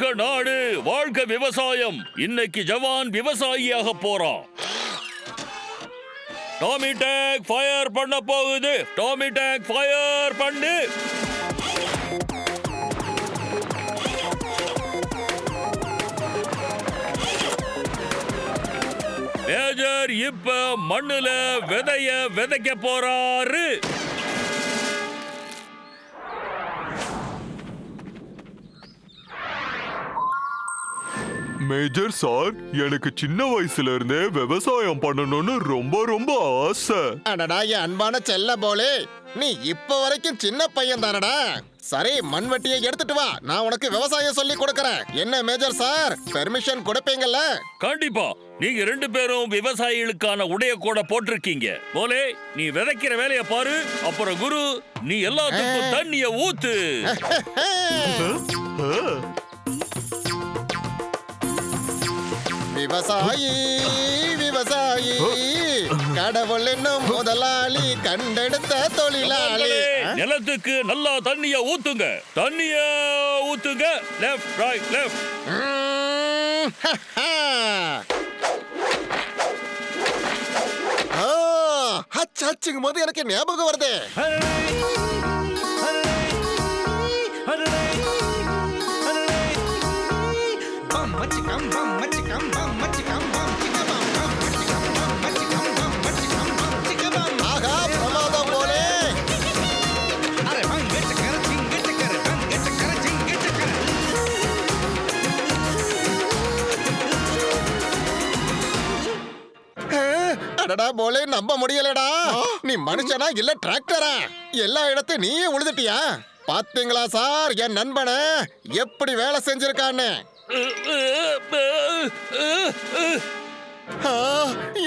வாழ்க நாடு, வாழ்க விவசாயம். இன்னைக்கு ஜவான் விவசாயியாக போறான். டாமி டேங்க் ஃபயர் பண்ண போகுது. டாமி டேங்க் ஃபயர் பண்ணு. மேஜர் இப்ப மண்ணுல விதைய விதைக்க போறாரு. மேஜர் சார், எனக்கு சின்ன வயசுல இருந்தே விவசாயம் பண்ணணும்னு ரொம்ப ரொம்ப ஆசை. அடடா என் அன்பான செல்ல போலே, நீ இப்ப வரைக்கும் சின்ன பையன் தானடா. சரி, மண்வெட்டியை எடுத்துட்டு வா, நான் உனக்கு விவசாயம் சொல்லி கொடுக்கறேன். என்ன மேஜர் சார், பெர்மிஷன் கொடுப்பீங்கல்ல? கண்டிப்பா. நீங்க 2 பேரும் விவசாயிகளுக்கான உடைய கூட போட்டிருக்கீங்க. போலே, நீ விதைக்கிற வேலைய பாரு. அப்புறம் குரு, நீ எல்லாத்துக்கும் தண்ணிய ஊத்து. விவசாயி விவசாயி, கடவுள் என்னும் முதலாளி, கண்டெடுத்த தொழிலாளி. நிலத்துக்கு நல்லா தண்ணிய ஊத்துங்க. தண்ணிய ஊத்துங்க. Left right left. ஹச்சுங்கும் போது எனக்கு ஞாபகம் வருது. அடடா போலே, நம்ப முடியலடா. நீ மனுஷனா இல்ல டிராக்டரா? எல்லா இடத்தையும் நீயே உழுதுட்டியா? பாத்தீங்களா சார் என் நண்பனை எப்படி வேலை செஞ்சிருக்கான்னு?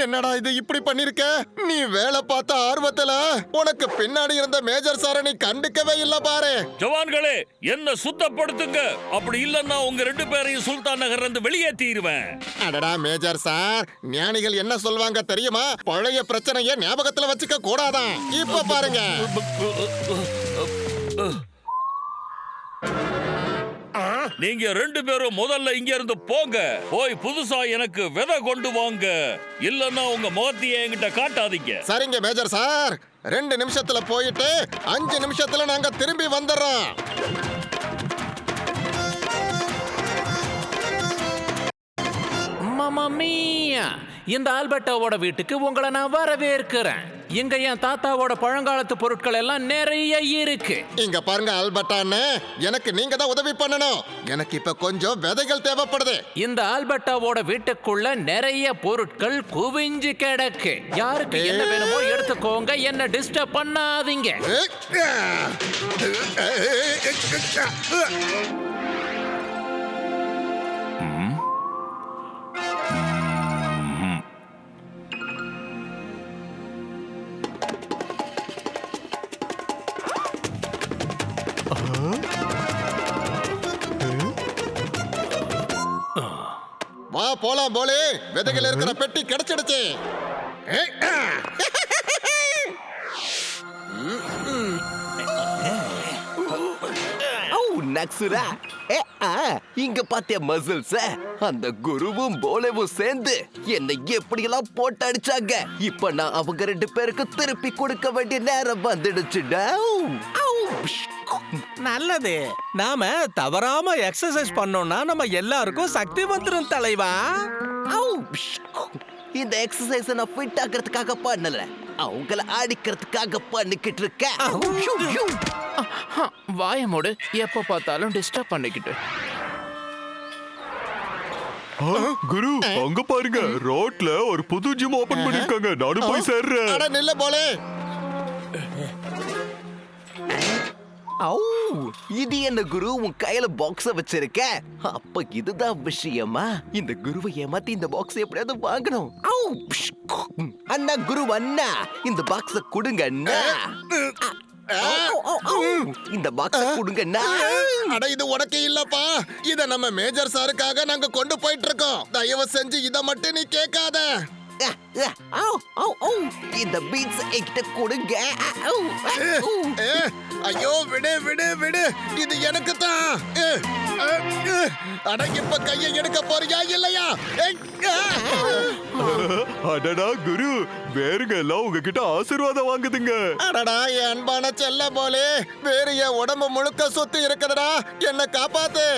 என்னடா இது இப்படி பண்ணிருக்க? நீ வேலை பார்த்த ஆர்வத்துல உனக்கு பின்னாடி இருந்த மேஜர் சாரை நீ கண்டுக்கவே இல்ல பாரு. ஜவான்களே, என்ன சுத்தப்படுத்துங்க. அப்படி இல்லன்னா உங்க 2 பேரையும் சுல்தான் நகர்ல இருந்து வெளியேற்றிடுவேன். அடடா மேஜர் சார், ஞானிகள் என்ன சொல்வாங்க தெரியுமா? பழைய பிரச்சனையை ஞாபகத்துல வச்சுக்க கூடாதான். இப்ப பாருங்க. நீங்க 2 பேரும் முதல்ல இங்க இருந்து போங்க. போய் புதுசா எனக்கு விதை கொண்டு வாங்க. இல்லன்னா உங்க முகத்தையே என்கிட்ட காட்டாதீங்க. சரிங்க மேஜர் சார், 2 நிமிஷத்துல போயிட்டு 5 நிமிஷத்துல நாங்க திரும்பி வந்துடுறோம். மாமா மியா, இந்த ஆல்பர்ட்டாவோட வீட்டுக்கு உங்களை நான் வரவேற்கிறேன். இங்க என் தாத்தாவோட பழங்காலத்து பொருட்கள் எல்லாம் நிறைய இருக்கு. இங்க பாருங்க ஆல்பர்ட்டான்னு, எனக்கு நீங்க தான் உதவி பண்ணணும். எனக்கு இப்ப கொஞ்சம் விதைகள் தேவைப்படுது. இந்த ஆல்பர்ட்டாவோட வீட்டுக்குள்ள நிறைய பொருட்கள் குவிஞ்சு கிடக்கு. யாருக்கு என்ன வேணுமோ எடுத்துக்கோங்க, என்ன டிஸ்டர்ப் பண்ணாதீங்க. வா போலாம் போலே, விதைகள் இருக்கிற பெட்டி கிடைச்சிடுச்சு. நக்சுரா, இங்க பாத்திய மசில்ஸ், அந்த குருவும் போலேவும் சேர்ந்து என்னை எப்படியெல்லாம் போட்டு அடிச்சாங்க. இப்ப நான் அவங்க 2 பேருக்கு திருப்பி கொடுக்க வேண்டிய நேரம் வந்துடுச்சுடா. நல்லது. நாம தவறாம எக்ஸசைஸ் பண்ணோம்னா நம்ம எல்லாருக்கும் சக்தி வந்துரும் தலைவா. இந்த எக்ஸசைஸ் நான் ஃபிட் ஆகிறதுக்காக பண்ணல, அவங்கள அடிக்கிறதுக்காக பண்ணிக்கிட்டு இருக்கேன். வாய மூடு, எப்ப பார்த்தாலும் டிஸ்டர்ப் பண்ணிக்கிட்டு. குரு, அங்க பாருங்க, ரோட்ல ஒரு புது ஜிம் ஓபன் பண்ணிருக்காங்க. நானும் போய் சேர்றேன். அட நில்ல போலே. இது என்ன குரு, உன் கையில பாக்ஸ வச்சிருக்க? அப்ப இதுதான் விஷயமா? இந்த குருவை ஏமாத்தி இந்த பாக்ஸ் எப்படியாவது வாங்கணும். அண்ணா குரு அண்ணா, இந்த பாக்ஸ கொடுங்க அண்ணா. இந்த பாக்ஸ கொடுங்க அண்ணா. அட இது உனக்கு இல்லப்பா, இத நம்ம மேஜர் சாருக்காக நாங்க கொண்டு போயிட்டு இருக்கோம். தயவு செஞ்சு இத மட்டும் நீ கேட்காத. இந்த பீட்ஸ் என்கிட்ட கொடுங்க. ஏ, ஐயோ விடு விடு விடு, இது எனக்கு தான். அட இப்ப கையை எடுக்க போறியா இல்லையா? ஏய், அடடா குரு, வேறுங்க எல்லாம் உங்ககிட்ட ஆசீர்வாதம் வாங்குதுங்க. அடடா என் அன்பான செல்ல போலே, வேறு என் உடம்பு முழுக்க சுத்தி இருக்குதுடா, என்ன காப்பாத்து.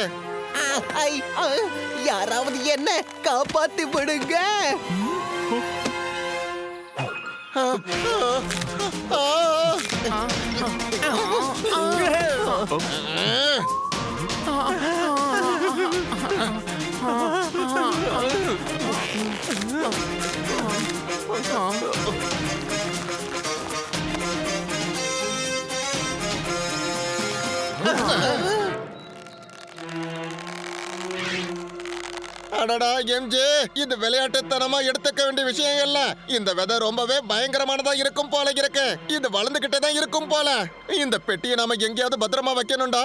யாராவது என்ன காப்பாத்தி விடுங்க. அடடா எம்ஜே, இது விளையாட்டுத்தனமா எடுத்துக்க வேண்டிய விஷயம் இல்ல. இந்த விதை ரொம்பவே பயங்கரமானதா இருக்கும் போல இருக்கு. இது வளர்ந்துகிட்டே தான் இருக்கும் போல. இந்த பெட்டியை நாம எங்கேயாவது பத்திரமா வைக்கணும்டா.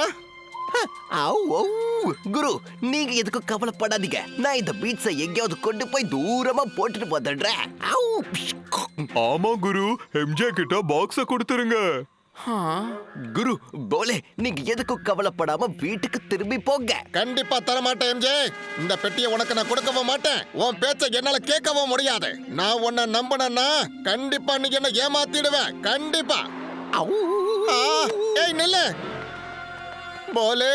குரு, நீங்க எதுக்கும் கவலைப்படாதீங்க. நான் இந்த பீட்ஸை எங்கேயாவது கொண்டு போய் தூரமா போட்டுட்டு வந்துடுறேன். ஆமா குரு, எம்ஜே கிட்ட பாக்ஸ கொடுத்துருங்க. குரு போலே, நீங்க எதுக்கும் கவலைப்படாம வீட்டுக்கு திரும்பி போங்க. கண்டிப்பா தர மாட்டேன் எம்ஜே. இந்த பெட்டியை உனக்கு நான் கொடுக்கவும் மாட்டேன். உன் பேச்ச என்னால கேட்கவும் முடியாது. நான் உன்னை நம்பினேன்னா கண்டிப்பா நீ என்ன ஏமாத்திடுவேன். கண்டிப்பா. ஏய் நில்லு போலே,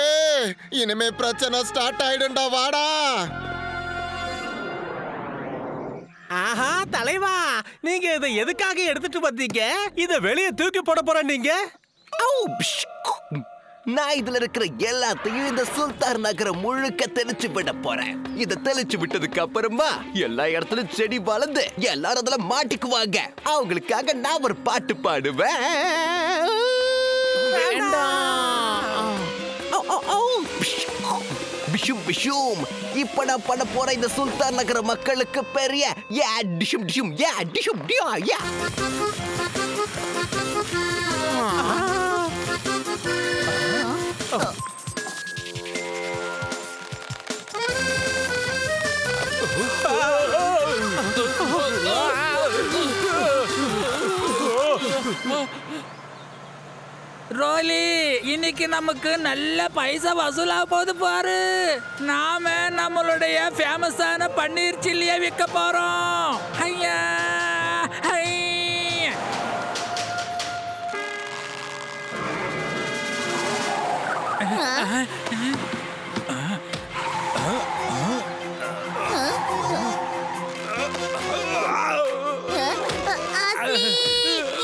இனிமே பிரச்சனை ஸ்டார்ட் ஆயிடும்டா. வாடா. ஆஹா தலைவா, நீங்க இதை எதுக்காக எடுத்துட்டு வந்தீங்க? இத வெளியே தூக்கி போட போற நீங்க? நான் இதுல இருக்கிற எல்லாத்தையும் இந்த சுல்தான் நகரம் முழுக்க தெளிச்சு விட போறேன். இத தெளிச்சு விட்டதுக்கு அப்புறமா எல்லா இடத்துலயும் செடி வளர்ந்து எல்லாரும் அதுல மாட்டிக்குவாங்க. அவங்களுக்காக நான் ஒரு பாட்டு பாடுவேன். பிஷும் பிஷும். இப்ப நான் பண்ண போற இந்த சுல்தான் நகர மக்களுக்கு பெரிய யா டிஷும் டிஷும் யா டிஷும் டியா யா. ரோலி, இன்னைக்கு நமக்கு நல்ல பைசா வசூலா போகுது பாரு. நாம நம்மளுடைய ஃபேமஸான பன்னீர் சில்லியை விற்க போறோம். ஐயா ஐ.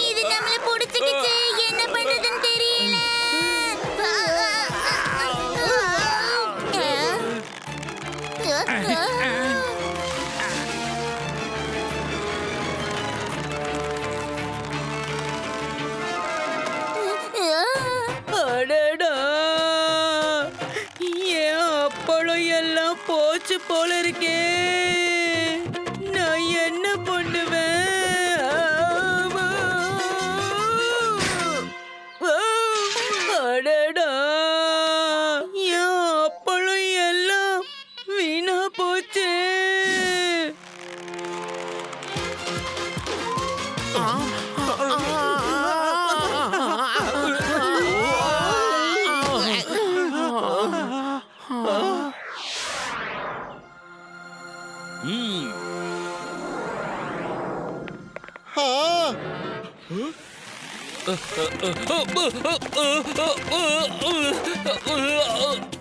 இது நம்மள புடிச்சிடுச்சு. என்ன பண்றதுன்னு தெரியல. அடடா, ஏன் அப்பளம் எல்லாம் போச்சு போல இருக்கே. நான் என்ன பண்ணுவேன்? அடடா, என் அப்பளம் எல்லாம் வீணா போச்சு.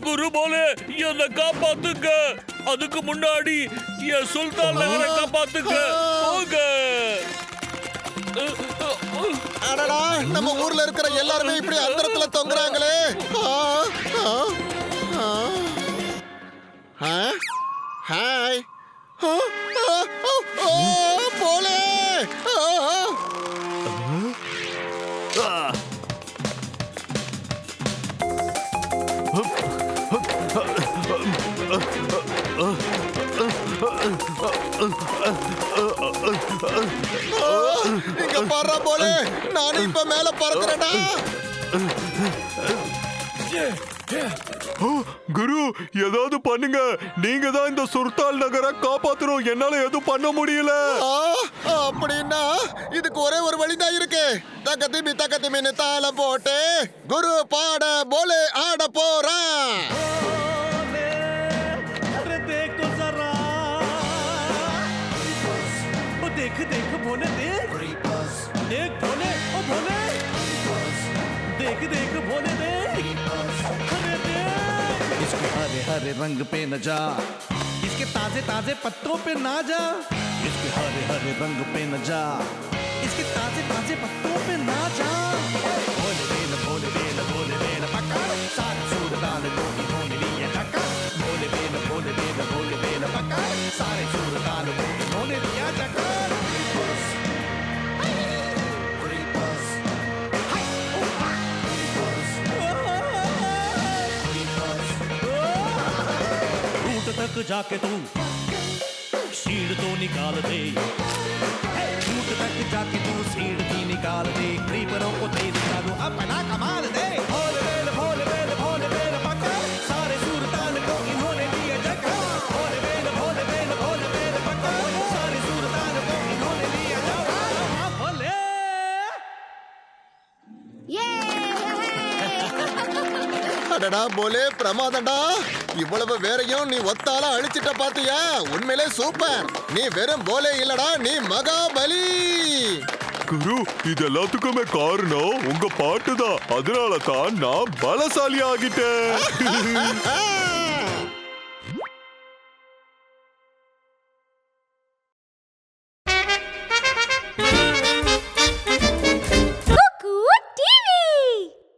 குரு போலே, என்ன காப்பாத்துங்க. அதுக்கு முன்னாடி என் சுல்தான் நகரை காப்பாத்துங்க. போங்க. அடடா, நம்ம ஊர்ல இருக்கிற எல்லாருமே இப்படி அந்தரத்துல தொங்குறாங்களே. ஹாய். போலே. இங்க பாரு போலே, நான் இப்ப மேல பறக்குறேன்டா. குரு ஏதாவது பண்ணுங்க. நீங்க தான் இந்த சுர்தால் நகரை காப்பாத்தணும். என்னால எதுவும் பண்ண முடியல. அப்படின்னா இதுக்கு ஒரே ஒரு வழிதான் இருக்கு. தக்கத்திமின்னு தாளம் போட்டு குரு பாட போலே ஆட போறான். अरे देख तो जरा ओ देख देख भोले देख देख भोले ओ भोले देख देख भोले देख अरे देख इसके हरे हरे रंग पे न जा, इसके ताजे ताजे पत्तों पे ना जा, इसके हरे हरे रंग पे न जा, इसके ताजे ताजे पत्तों पे ना जा। भोले बेल पकड़, सारे सूरदान को इन्होंने लिया टक्कर। भोले बेल पकड़, सारे सूरदान को इन्होंने लिया टक्कर। रूट तक जाके तू सीढ़ तो निकाल दे, रूट तक जाके तू सीढ़ भी निकाल दे। क्रीपरों को तेज चालू अपना कमाल दे। भोले बेल पकड़, सारे सूरदान को इन्होंने लिया टक्कर। भोले बेल पकड़, सारे सूरदान को इन्होंने लिया टक्कर। भोले அடடா போலே, பிரமாதம்டா. இவ்வளவு வேறையும் நீ ஒத்தால அழிச்சிட்ட பாத்தியா? உண்மையிலே சூப்பர். நீ வெறும் போலே இல்லடா, நீ மகாபலி. குரு இது எல்லாத்துக்குமே காரணம் உங்க பாட்டு தான். அதனால தான் நான் பலசாலி ஆகிட்டேன்.